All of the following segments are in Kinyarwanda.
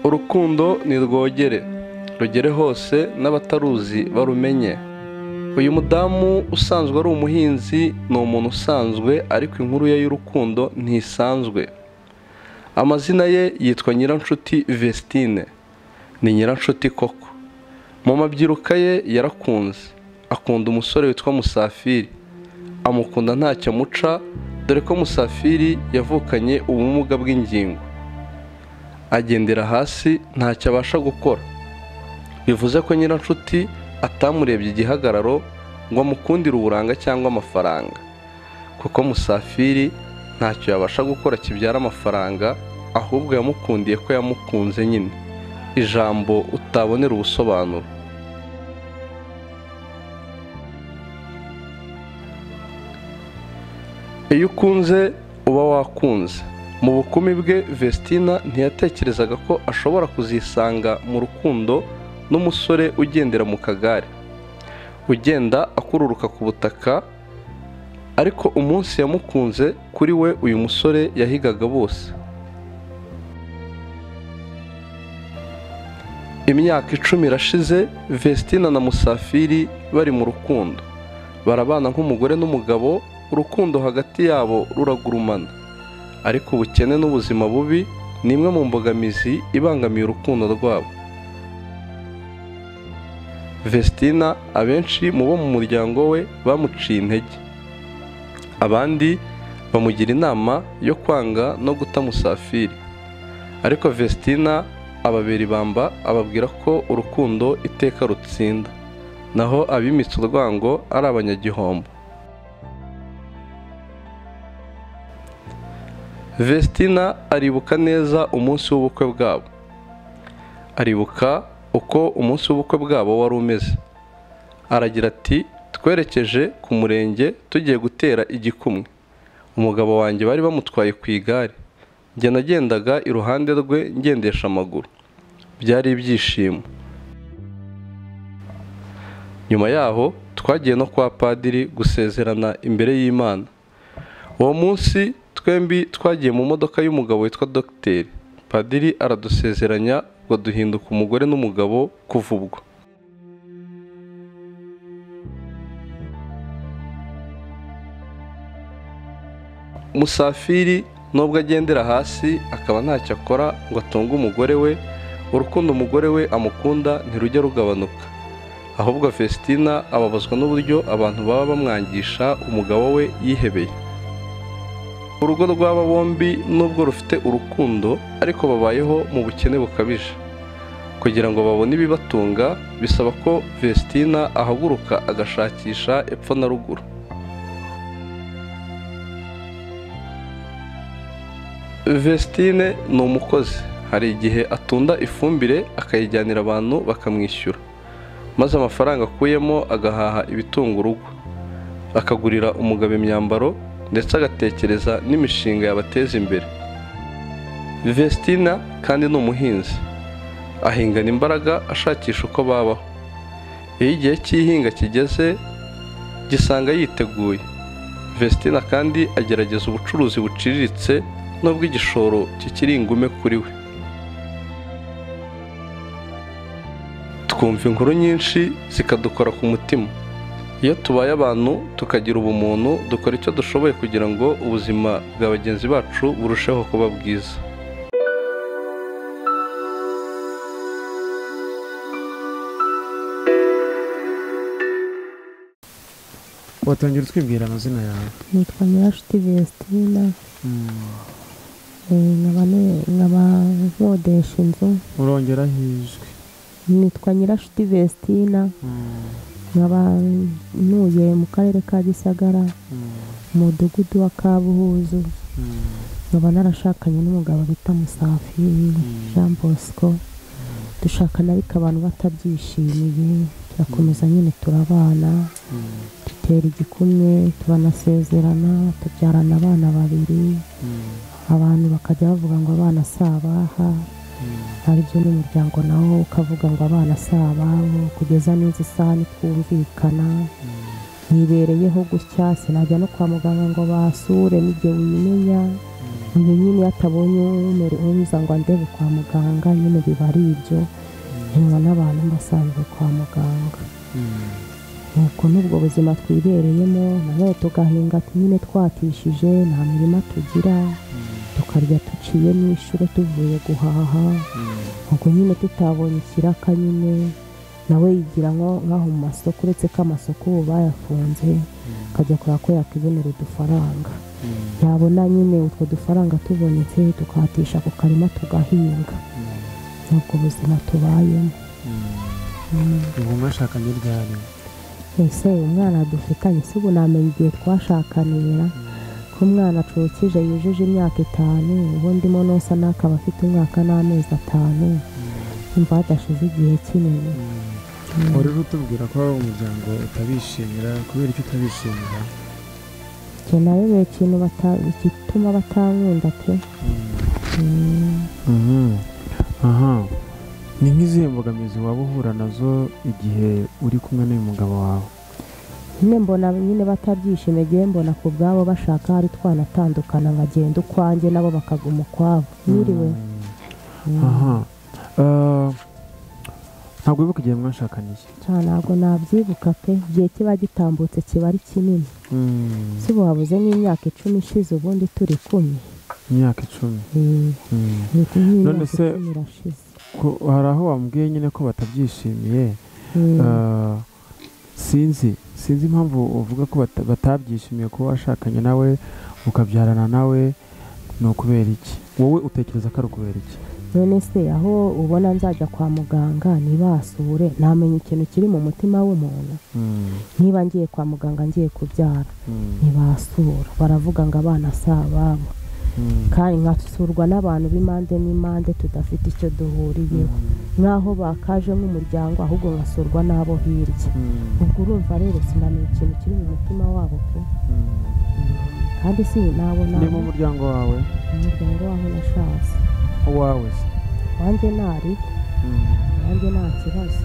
urukundo ni rugere hose n'abataruzi barumenye. Uyu mudamu usanzwe ari umuhinzi ni umuntu usanzwe, ariko inkuru ye y'urukundo ntisanzwe. Amazina ye yitwa Nyiranshuti Vestine. Ni Nyiranshuti koko. Mu mabyiruka ye yarakunze, akunda umusore witwa Musafiri. Amukunda ntacyo amuca, dore ko Musafiri yavukanye ubumuga bw'ingingo. Agendera hasi ntacyo abasha gukora. Bivuze ko Nyiranshuti atamurebye igihagararo ngo amukundire uburanga cyangwa amafaranga, kuko Musafiri ntacyo yabasha gukora kibyara amafaranga, ahubwo yamukundiye ko yamukunze nyine, ijambo utabonera ubusobanuro. Iyo ukunze uba wakunze. Mu bukumi bwe Vestina ntiyatekerezaga ko ashobora kuzisanga mu rukundo n'umusore ugendera mu kagare, ugenda akururuka ku butaka, ariko umunsi yamukunze kuri we uyu musore yahigaga bose. Imyaka 10 irashize Vestina na Musafiri bari mu rukundo. Barabana nk'umugore n'umugabo, urukundo hagati yabo ruragurumana. Ariko ubukene n'ubuzima bubi ni imwe mu mbogamizi ibangamiye urukundo rwabo. Vestina abenshi mu bo mu muryango we bamuciye intege. Abandi bamugira inama yo kwanga no guta Musafiri. Ariko Vestina ababera ibamba, ababwira ko urukundo iteka rutsinda, naho abimitse urwango ari abanyagihombo. Vestina aribuka neza umunsi w'ubukwe bwabo. Aribuka uko umunsi w'ubukwe bwabo wari umeze. Aragira ati, twerekeje ku murenge tugiye gutera igikumwe. Umugabo wanjye bari bamutwaye ku igare. Njye nagendaga iruhande rwe ngendesha amaguru. Byari ibyishimo. Nyuma yaho twagiye no kwa padiri gusezerana imbere y'Imana. Uwo munsi twembi twagiye mu modoka y'umugabo witwa Dogiteri. Padiri aradusezeranya ngo duhinduka umugore n'umugabo kuva ubwo. Musafiri nubwo agendera hasi akaba ntacyo akora ngo atunge umugore we, urukundo umugore we amukunda ntirujya rugabanuka. Ahubwo Vestina ababazwa n'uburyo abantu baba bamwangisha umugabo we yihebeye. Urugo rw'aba bombi nubwo rufite urukundo, ariko babayeho mu bukene bukabije. Kugira ngo babone ibibatunga bisaba ko Vestina ahaguruka agashakisha epfo na ruguru. Vestine ni umukozi. Hari igihe atunda ifumbire akayijyanira abantu bakamwishyura, maze amafaranga akuyemo agahaha ibitunga urugo, akagurira umugabo imyambaro, ndetse agatekereza n'imishinga yabateza imbere. Vestina kandi ni umuhinzi. Ahingana imbaraga ashakisha uko babaho. Iyo igihe cy'ihinga kigeze gisanga yiteguye. Vestina kandi agerageza ubucuruzi buciriritse nubwo igishoro kikiri ingume kuri we. Twumva inkuru nyinshi zikadukora ku mutima. Iyo tubaye abantu tukagira ubumuntu, dukora icyo dushoboye kugira ngo ubuzima bwa bagenzi bacu burusheho kuba bwiza. Watangira twibwira amazina yawe? Nitwa Nyiranshuti Vestina. nkaba nkodesha inzu. Urongera hijwe? Nitwa Nyiranshuti Vestina. nkaba ntuye mu karere ka Gisagara, mu mudugudu wa Kabuhuzu. nkaba narashakanye n'umugabo bita Musafiri Jean Bosco. Dushakana ariko abantu batabyishimiye, turakomeza nyine turabana, dutera igikumwe, turanasezerana, tubyarana abana 2. Abantu bakajya bavuga ngo abana si abaha, aribyo n'umuryango nawo ukavuga ngo abana si ababo, kugeza n'izi saha twumvikana. yibereyeho gutya sinajya no kwa muganga ngo basure n'igihe wimenya uyu nyine yatabonye uza ngo andebe kwa muganga nyine biba ari ibyo nyuma n'abantu basanzwe kwa muganga nuko n'ubwo buzima twibereyemo nanone tugahinga nyine twatishije nta mirima tugira tukarya tuciye n'ishuro tuvuye guhaha ubwo nyine tutabonye ikiraka nyine nawe yigira nk'aho mu masoko uretse ko amasoko ubu bayafunze akajya kureba ko yakwibonera udufaranga yabona nyine utwo dufaranga tubonetse tukahatisha ku karima tugahinga n'ubwo buzima tubayemo. ubu mwashakanye ryari? ese umwana dufitanye si ubu namenya igihe twashakanira ko umwana acukije yujuje imyaka 5 ubu ndimo nosa n'akaba afite umwaka n'amezi 5 imva hadashize igihe kinini. wari utubwira ko umuryango utabishimira kubera icyo utabishimira? njye nayo ikintu gituma batankunda pe. aha ni nk'izihe mbogamizi waba uhura nazo igihe uri kumwe n'uyu mugabo wawe? nyine mbona nyine batabyishimiye igihe mbona ku bwabo bashaka hari twanatandukana nkagenda ukwanjye nabo bakaguma ukwabo mwiriwe. aha ntabwo wibuka igihe mwashakaniye? ntabwo nabyibuka pe igihe kiba gitambutse kiba ari kinini si ubu habuze nk'imyaka 10 ishize ubundi turi kumwe. imyaka 10? none se hari aho wambwiye nyine ko batabyishimiye sinzi impamvu uvuga ko batabyishimiye kuba washakanye nawe ukabyarana nawe ni ukubera iki? wowe utekereza ko ari ukubera iki? none se aho ubona nzajya kwa muganga ntibasure ntamenya ikintu kiri mu mutima w'umuntu. niba ngiye kwa muganga ngiye kubyara ntibasura baravuga ngo abana si ababo kandi nkasurwa n'abantu b'impande n'impande tudafite icyo duhuriyeho nk'aho bakaje nk'umuryango ahubwo ngasurwa n'abo hirya. ubwo urumva rero sinamenya ikintu kiri mu mutima wabo pe kandi si nabona ni mu muryango wawe? umuryango waho nashatse. uwawe se? wanjye ntari wanjye nta kibazo.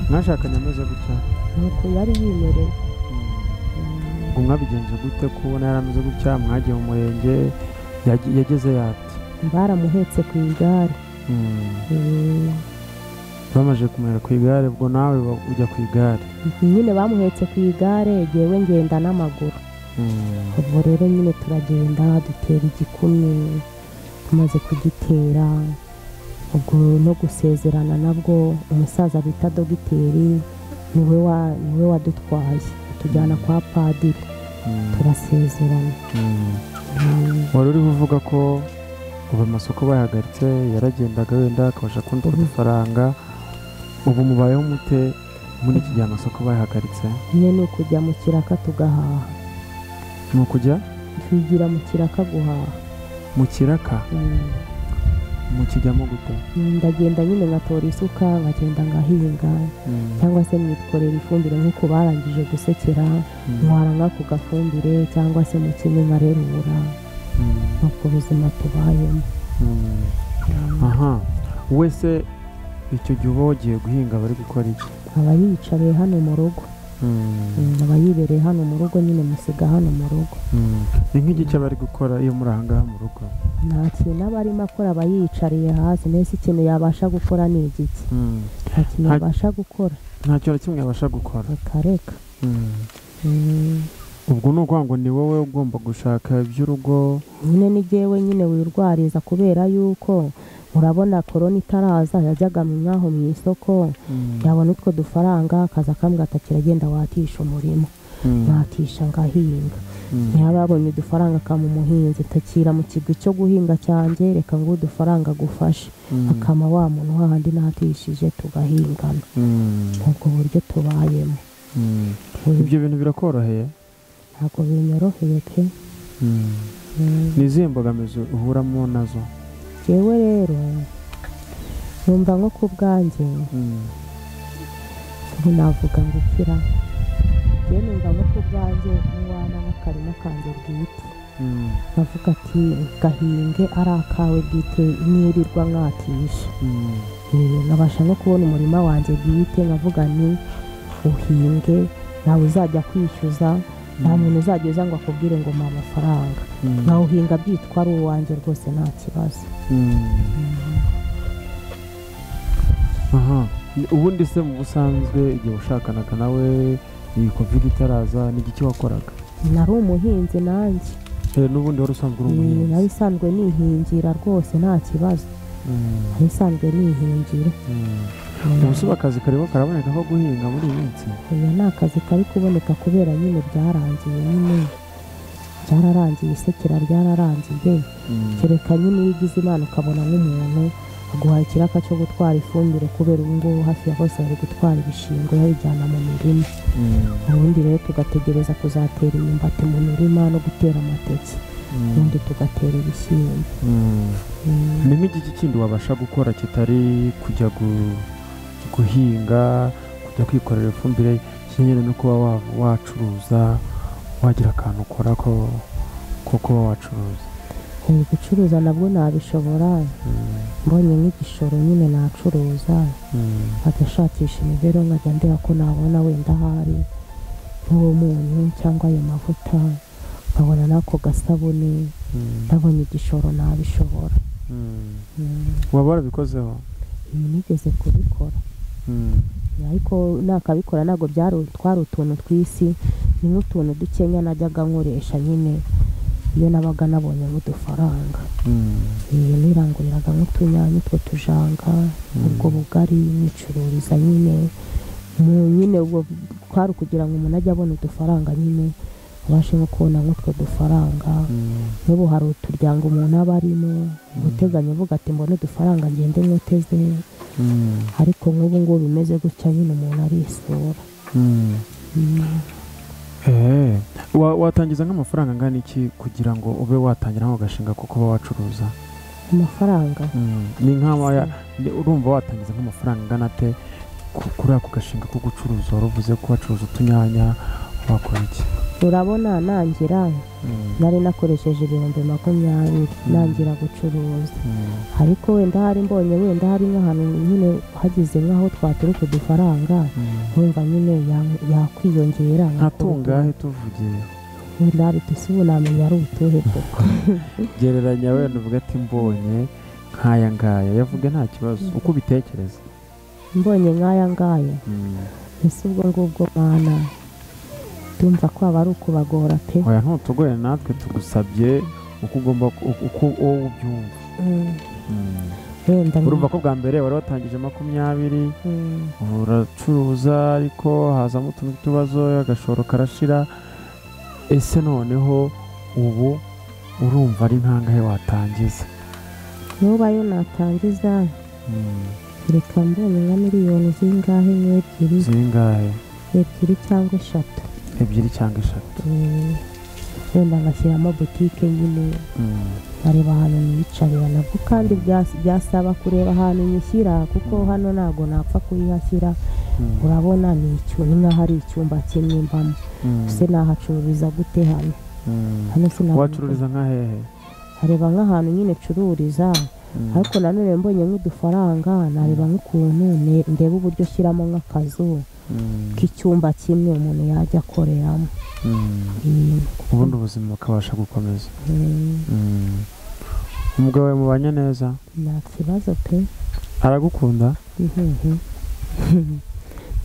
mwashakanye ameze gutya? nuko yari yimereye. ubwo mwabigenze gute kubona yarameze gutya? mwagiye mu murenge yageze yati? baramuhetse ku igare. bamaze kumera ku igare ubwo nawe ujya ku igare? nyine bamuhetse ku igare yewe ngenda n'amaguru. ubwo rero nyine turagenda dutera igikumwe tumaze kugitera ubwo no gusezerana nabwo umusaza bita dogiteri niwe wadutwaye tujyana kwa padiri turasezerana. wari uriho uvuga ko ubu amasoko bayahagaritse yaragendaga wenda akabasha kundi udufaranga ubu mubayeho mute muri iki gihe amasoko bayahagaritse? nyine ni ukujya mu kiraka tugahaha. ni ukujya? twigira mu kiraka guhaha. mu kiraka? mukijyamo gute? ndagenda nyine ngatora isuka nkagenda ngahinga cyangwa se mwitkorera ifumbire nk'uko barangije gusekera ntwara nk'ako gafumbire cyangwa se mu kimwe nkarerura nuko ubuzima tubayemo. aha wese icyo gihe uba wagiye guhinga bari gukora iki? aba yiyicariye hano mu rugo. aba yibereye hano mu rugo nyine musiga hano mu rugo. ni nk'igice bari gukora iyo muri ahangaha mu rugo? nta kintu aba arimo akora aba yiyicariye hasi nese ikintu yabasha gukora ni igiki? nta kintu yabasha gukora. nta kintu kimwe yabasha gukora? reka ubwo ni ukuvuga ngo ni wowe ugomba gushaka iby'urugo? nyine ni jyewe nyine wirwariza kubera yuko urabona korona itaraza yajyaga nk'aho mu isoko yabona utwo dufaranga akaza akambwira ati kiragenda watisha umurimo nkatisha ngahinga. ntiyaba yabonye udufaranga akama umuhinzi takira mu kigwi cyo guhinga cyanjye reka ngo udufaranga agufashe akama wa muntu hahandi natishije tugahingana. ubwo buryo tubayemo. ibyo bintu birakoroheye? ntabwo binyoroheye pe. ni izihe mbogamizi uhuramo nazo? yewe rero numva nko ku bwanjye ubu navuga ngo ukira yewe numva nko ku bwanjye n'uwana nk'akarima kanjye bwite navuga ati gahinge ari akawe bwite nirirwa mwatisha. nkabasha no kubona umurima wanjye bwite nkavuga ni uhinge ntawe uzajya kwishyuza nta muntu uzajya uza ngo akubwire ngo mpa amafaranga nawe uhinga byitwa ari uwanjye rwose nta kibazo. aha ubundi se mu busanzwe igihe ushakanaga nawe iyi covid itaraza ni iki wakoraga? nari umuhinzi nanjye. n'ubundi wari usanzwe uri umuhinzi? nari isanzwe nihingira rwose nta kibazo. nari isanzwe nihingira. ubu akazi karimo karaboneka ko guhinga muri iyi minsi? oya nta kazi kari kuboneka kubera nyine byararangiye, nyine byararangiye, isekera ryararangiye. kereka nyine iyo ugize imana ukabona nk'umuntu aguhaye ikiraka cyo gutwara ifumbire, kubera ubu ngubu hafi ya bose bari gutwara ibishingwe babijyana mu mirima. ubundi rero tugategereza kuzatera imyumbati mu mirima no gutera amateke, ubundi tugatera ibishyimbo. ni nk'igiki kindi wabasha gukora kitari kujya guhinga, kujya kwikorera ifumbire, kinyene no kuba wacuruza, wagira akantu ukora ko kuba wacuruza? gucuruza nabwo nabishobora, mbonye nk'igishoro nyine nacuruza, agashakisha imibereho nkajya ndeba ko nabona wenda hari nk'uwo munyu cyangwa ayo mavuta, nkabona n'ako gasabune, ndabonye igishoro nabishobora. waba warabikozeho? nigeze kubikora, ariko nakabikora ntabwo twari utuntu tw'isi, ni nk'utuntu dukenya najyaga nkoresha nyine iyo nabaga nabonye nk'udufaranga. niranguriraga nk'utunyanya, utwo tujanga, ubwo bugari nicururiza nyine ubwo twari kugira ngo umuntu ajye abona udufaranga nyine ubashe nko kubona nk'utwo dufaranga. n'ubu hari uturyango umuntu aba arimo uteganya uvuga ati mbone udufaranga ngende nkuteze, ariko nk'ubu ngubu bimeze gutya nyine umuntu arisura. watangiza nk'amafaranga angana iki kugira ngo ube watangira nk'agashinga ko kuba wacuruza? amafaranga ni urumva watangiza nk'amafaranga angana ate kuri ako gashinga ko gucuruza? waravuze ko wacuruza utunyanya, wakora iki? urabona nangira nari nakoresheje 20,000 nangira gucuruza, ariko wenda hari mbonye wenda hari nk'ahantu nyine hagize nk'aho twaturuka udufaranga, wumva nyine yakwiyongera. nkatungahe tuvugiye? wenda ari tusibu namenya ari utuhe koko. gereranya wenda uvuga ati mbonye nk'aya ngaya, yavuga nta kibazo uko ubitekereza. mbonye nk'aya ngaya ese ubwo ngubwo mana tumva ko aba ari ukubagora pe. oya ntutugoye, natwe tugusabye uko ugomba uko wowe ubyumva. urumva ko bwa mbere wari watangije 20, uracuruza ariko hazamo utuntu tw'utubazo, agashoro karashira. ese noneho ubu urumva ari nkangahe watangiza? nubayo natangiza reka mbonye nka miliyoni zingahe, nk'ebyiri. zingahe? 2 cyangwa 3. 2 cyangwa 3. wenda ngashyiramo butike nyine, nkareba ahantu niyicarira nabwo, kandi byasaba kureba ahantu nyishyira, kuko hano ntabwo napfa kuyihashyira. urabona ni nk'aho ari icyumba kimwe mbamo, se nahacururiza gute hano? wacururiza nka hehe? hareba nk'ahantu nyine cururiza, ariko nanone mbonye nk'udufaranga nareba nk'ukuntu ndeba uburyo shyiramo nk'akazu k'icyumba kimwe umuntu yajya akoreramo, ubundi ubuzima bakabasha gukomeza. umugabo wawe mubanye neza? nta kibazo pe. aragukunda?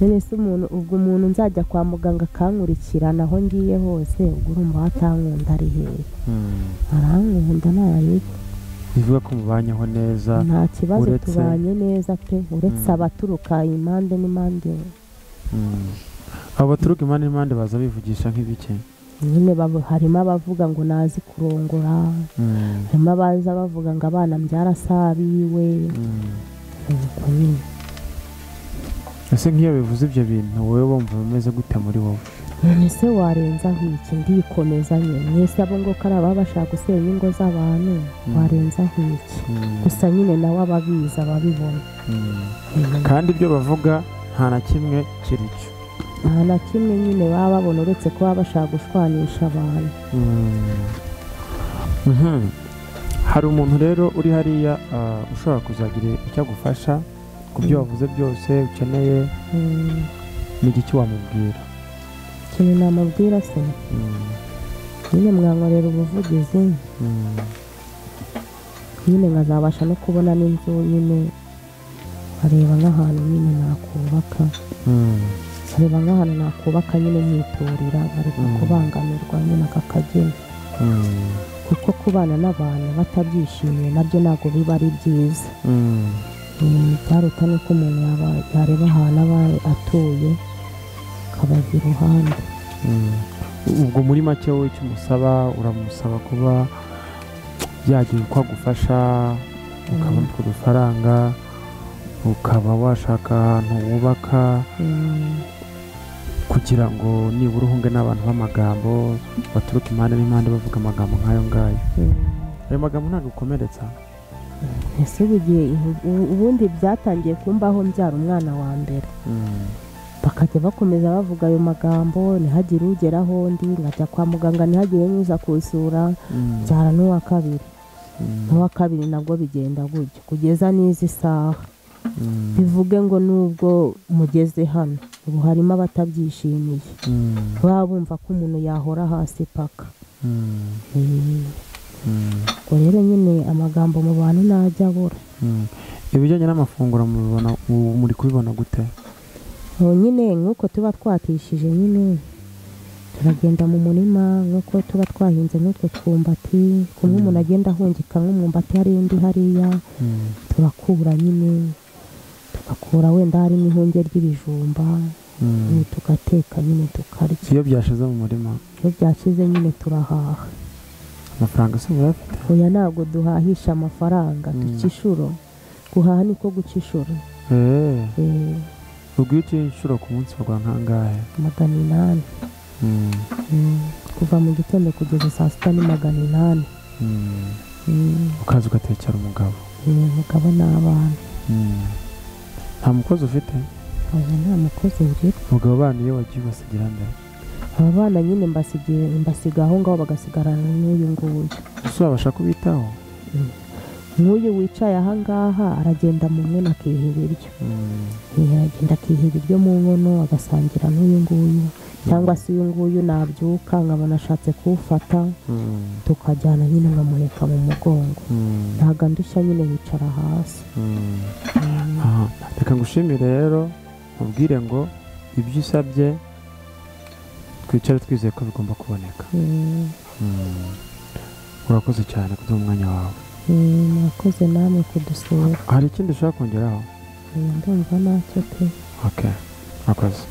none se ubwo umuntu nzajya kwa muganga akankurikirana aho ngiye hose, ubwo urumva atankunda ari hehe? arankunda nayo. bivuga ko mubanyeho neza? nta kibazo, tubanye neza pe, uretse abaturuka impande n'impande. abo baturuka impande n'impande baza bivugisha nk'ibiki? nyine harimo abavuga ngo nazi kurongora, harimo abaza bavuga ngo abana byarasabiwe. ese nk'iyo bivuze ibyo bintu wowe wumva bimeze gute muri wowe? ese warenzaho iki? ndikomeza nyine. mwese abo ngo kari ababa bashaka gusenya ingo z'abantu, warenzaho iki? gusa nyine nawe ababizi ababibona. kandi ibyo bavuga nta na kimwe kiri cyo? nta na kimwe nyine baba babona, uretse kuba bashaka gushwanisha abantu. hari umuntu rero uri hariya ushobora kuzagira icyo agufasha ku byo wavuze byose ukeneye, ni iki wamubwira? ikintu namubwira se nyine mwankorera ubuvugizi nyine nkazabasha no kubona n'inzu nyine nkareba nk'ahantu nyine nakubaka nkareba nk'ahantu nakubaka nyine nkiturira nkareka kubangamirwa nyine aka kageni kuko kubana n'abantu batabyishimiye nabyo ntabwo biba ari byiza byaruta nuko umuntu yareba ahantu aba atuye akabajya iruhande. ubwo muri make wowe icyo umusaba uramusaba kuba yagira uko agufasha ukabona utwo dufaranga ukaba washaka ahantu wubaka kugira ngo nibura uhunge n'abantu b'amagambo baturuka impande n'impande bavuga amagambo nk'ayo ngayo. ayo magambo ntabwo ukomeretsa? ese ubundi byatangiye kumbaho mbyara umwana wa mbere bakajya bakomeza bavuga ayo magambo ntihagire ugeraho undi nkajya kwa muganga ntihagire n'uza kusura byara n'uwa kabiri n'uwa kabiri nabwo bigenda gutyo kugeza n'izi saha bivuge ngo nubwo mugeze hano ubu harimo abatabyishimiye baba bumva ko umuntu yahora hasi paka. ubwo rero nyine amagambo mu bantu ntajya abura. ibijyanye n'amafunguro muri kubibona gute? nyine nk'uko tuba twatishije nyine turagenda mu murima nk'uko tuba twahinze n'utwo twumbati kumwe umuntu agenda ahungika nk'umwumbati hari undi hariya turakura nyine tugakura wenda harimo ihunge ry'ibijumba tugateka nyine tukarya. iyo byashize mu murima? iyo byashize nyine turahaha. amafaranga se murafite? oya ntabwo duhahisha amafaranga duca inshuro. guhaha niko guca inshuro. ubwo iyo uciye inshuro ku munsi bagwa nk'angahe? 800. kuva mu gitondo kugeza saa sita ni 800. ukaza ugatekera umugabo? umugabo n'abana. nta mukozi ufite? oya nta mukozi ngira. umugabo bana iyo wagiye ubasigira nde? aba bana nyine mbasiga aho ngaho bagasigarana n'uyu nguyu. ese wabasha kubitaho? nk'uyu wicaye aha ngaha aragenda mu nkono akiha ibiryo. aragenda akiha ibiryo mu nkono agasangira n'uyu nguyu cyangwa se uyu nguyu nabyuka nkabona ashatse kuwufata tukajyana nyine nkamuheka mu mugongo. ntabwo ndushya nyine wicara hasi. reka ngushimire rero mubwire ngo ibyo usabye twicare twizeye ko bigomba kuboneka. urakoze cyane kuduha umwanya wawe. murakoze namwe kudusura. hari ikindi ushaka kongeraho? ndumva ntacyo pe. urakoze.